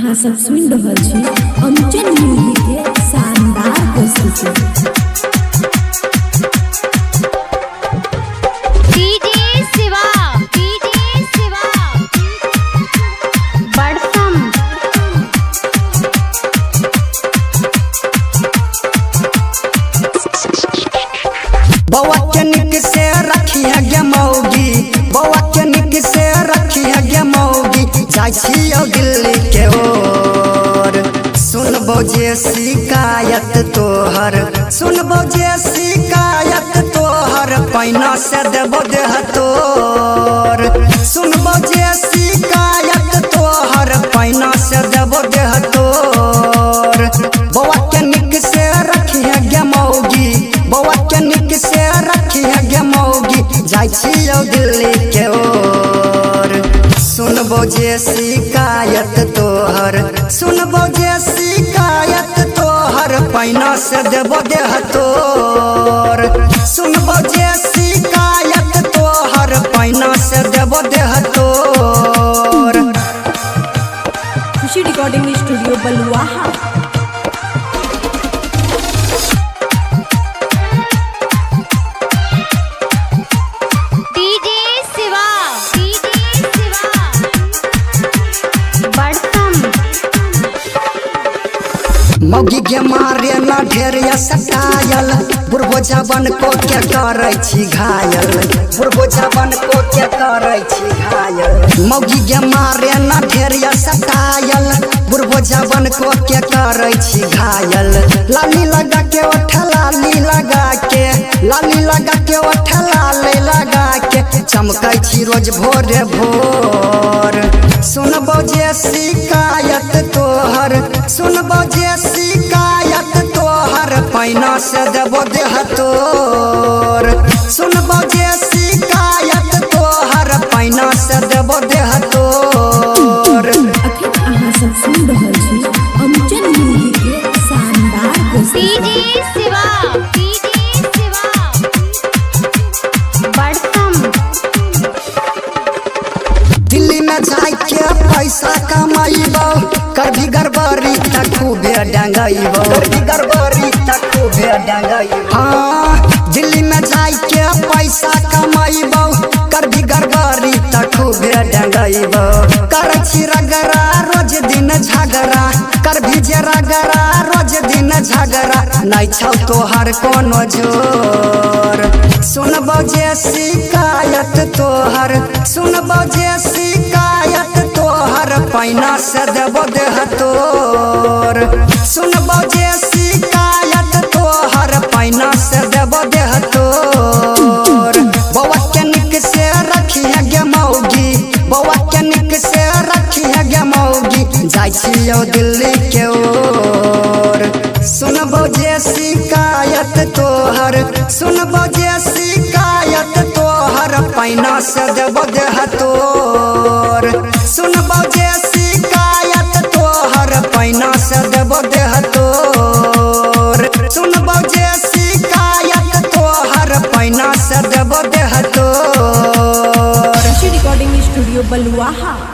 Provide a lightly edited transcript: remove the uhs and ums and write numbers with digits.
हाँ सब सुन रहा छी अंचल म्यूजिक के शानदार प्रस्तुति। डीजे शिवा बड़सम। बउआ के निक से रखी है गे मौगी, बउआ के निक से रखी है गे मौगी, जाई छियो दिल्ली के ओर। सुनबो जे शिकायत तोहर, सुनबो जे शिकायत तोहर, पैना से देबो देह तोर। सुनबो जे शिकायत तोहर, पैना से देबो देह तोर। बउआ के निक से रखी है गे मौगी, बउआ के निक से रखी है गे मौगी, जाई छियो दिल्ली के ओर। सुनबो जे शिकायत तोहर, सुनबो जे शिकायत तोहर, पैना से देबो देह तोर। सुनबो जे शिकायत तोहर, पैना से देबो देह तोर। खुशी रिकॉर्डिंग स्टूडियो बलुआहा। मौगी के मारे न ढेरिया सटायल, बुढ़बो जवान को क्या करे छी घायल, बुढ़बो जवान को क्या करे छी घायल। मौगी के मारे न ढेरिया सटायल, बुढ़बो जवान को क्या करे छी घायल। लाली लगा के ओठ लाली लगा के, लाली लगा के ओठ लाली लगा के, चमकै छी रोज भोरे भोर। सुनबो जे शिकायत तोहर, सुनबो जे शिकायत तोहर, पैना से देबो देह तोर। सुनबो जे शिकायत तोहर, पैना से देबो देह तोर। अखिल अहाँ सब सुन रहा छी अंचल म्यूजिक के शानदार प्रस्तुति। डीजे शिवा बड़सम। दिल्ली में जाई के पैसा कमाइबो, कभी गड़बड़ी तक खूबे डंगाइबो, कभी गड़बड़ी तक खूबे डंगाइबो। हाँ दिल्ली में जाई के पैसा कमाइबो, कभी गड़बड़ी तक खूबे डंगाइबो। कर छी रगड़ा रोज दिन झगड़ा, कर भी जे रगड़ा रोज दिन झगड़ा, नहीं छौ तोहर कोनो जोर। सुनबो जे शिकायत तोहर, सुनबो जे शिकायत तोहर, पैना से देबो देह तोर। सुनबो जे शिकायत तोहर, पैना से देबो देह तोर। बउआ के निक से रखी है गे मौगी, बउआ के निक से रखी है गे मौगी, जाई छियो दिल्ली के ओर। सुनबो जे शिकायत तोहर, सुनबो जे शिकायत तोहर, पैना से देबो देह तोर। सुनबो जे शिकायत तोहर, पैना से देबो देह तोर। सुनबो जे शिकायत तोहर, पैना से देबो देह तोर। खुशी रिकॉर्डिंग स्टूडियो बलुआहा।